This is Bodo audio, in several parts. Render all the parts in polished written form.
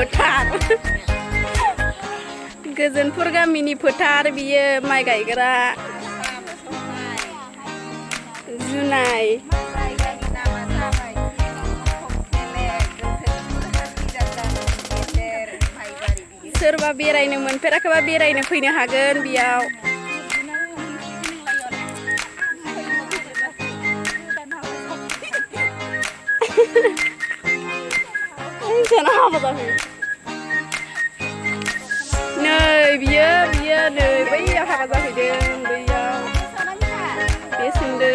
फोथार गोजोनपुर गामिनि फोथार बियो माइ गायग्रा जुनाय सोरबा बेरायनो मोनफेराखैबा बेरायनो फैनो हागोन बेयाव नै बियो नै बैयाव हाबा जाफैदों बैयाव बे सोंदों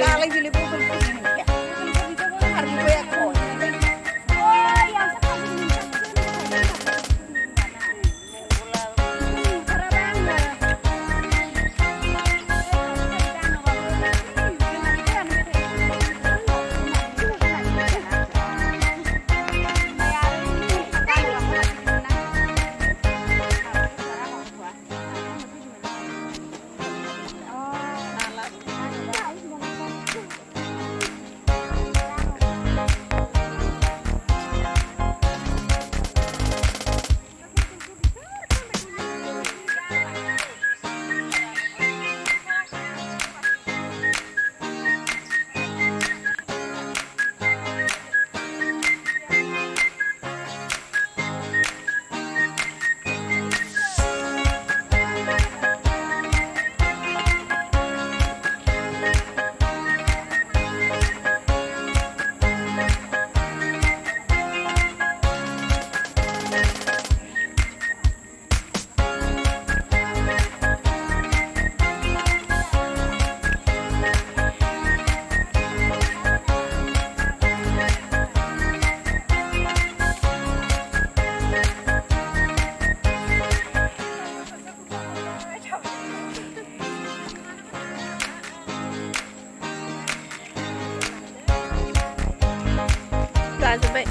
जाजोब्बाय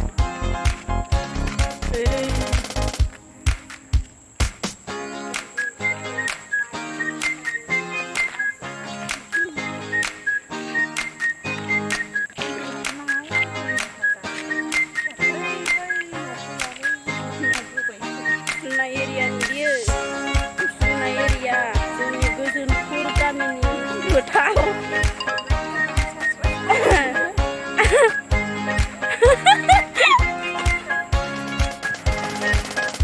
जुनाय एरियानि बियो जुनाय एरिया जोंनि गोजोनपुर गामिनि फोथार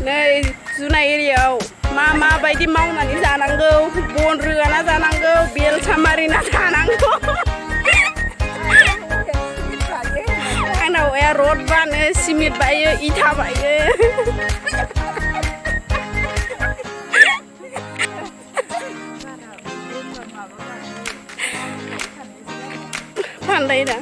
नै जुनाय एरियायाव मा बायदि मावनानै जानांगौ बन रोगाना जानांगौ बेलसा मारिना जानांगौ आंनाव रड बानो सिमेन्ट बायो इथा बायो फानदाय दा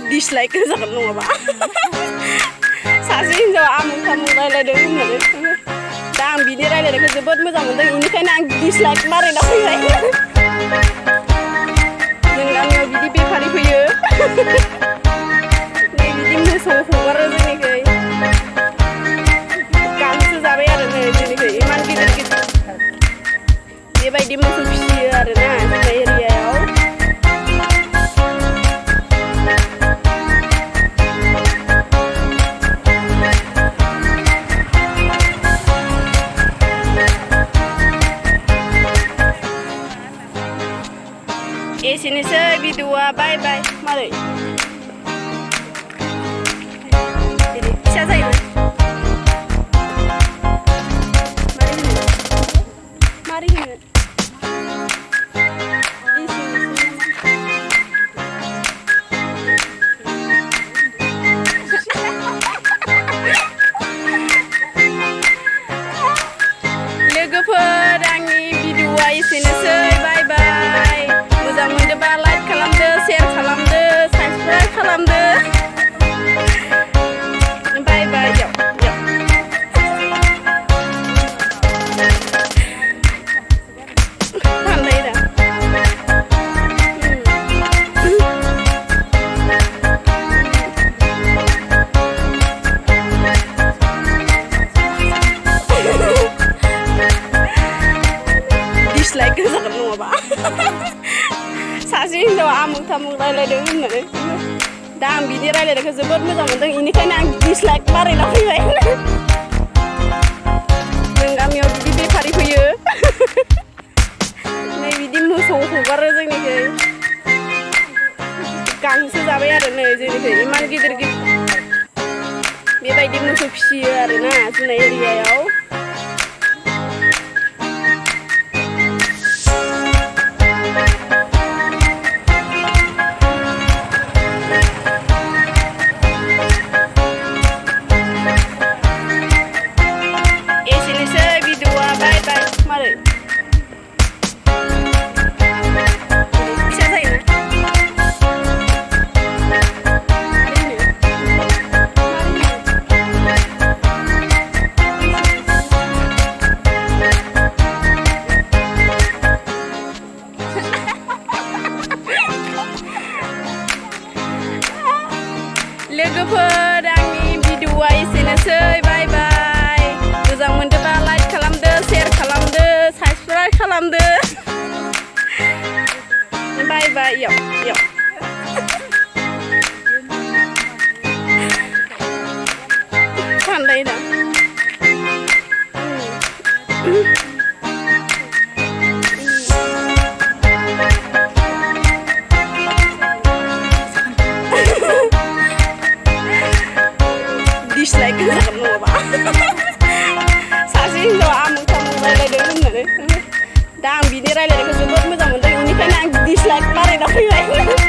dislike जागोन नङाबा सासे हिनजावा आमुं थामुं रायलायदों होननानै दा आं बिनि रायलायनायखौ जोबोद मोजां मोनदों बेनिखायनो आं dislike मारिना फैबाय जों गामियाव बिदि बेफारि फैयो नै बिदि मोसौ हगारो जोंनिखै गांसो जाबाय आरो नै जोंनिखै इमान गिदिर गिदिर बेबायदि मोसौ फिसियो आरोना जोंनि एरियायाव एसेनोसै भिडिअआ बाय बाय मारै फिसा जायो मारै होनो लोगोफोर आंनि भिडिअआ एसेनोसै बाय बाय मोजां मोनदोंबा लाइक खालामदो शेयार खालामदो थामुक रायलायदों होननानै दा आं बिनि रायलायनायखौ जोबोद मोजां मोनदों बेनिखायनो आं डिसलाइक बारायना फैबाय जों गामियाव बिदि बेफारि फैयो नै बिदि मोसौ हगारो जोंनिखै गांसो जाबाय आरो नै जोंनिखै इमान गिदिर गिदिर बेबायदि मोसौ फिसियो आरोना जोंना एरियायाव एसेनोसै भिडिअ'आ बाय बाय मारै फिसा जायोना लोगोफोर आंनि भिडिअ'आ एसेनोसै बाय बाय मोजां मोनदोंबा लाइक खालामदो शेयार खालामदो साबस्क्राइब खालामदो बाय बाय इयाव सानलाय दा dislike जागोन नङाबा सासे हिनजावा आमुक थामुक रायलायदों होननानै दा आं बिनि रायलायनायखौ जोबोद मोजां मोनदों बेनिखायनो आं डिसलाइक बारायना फैबाय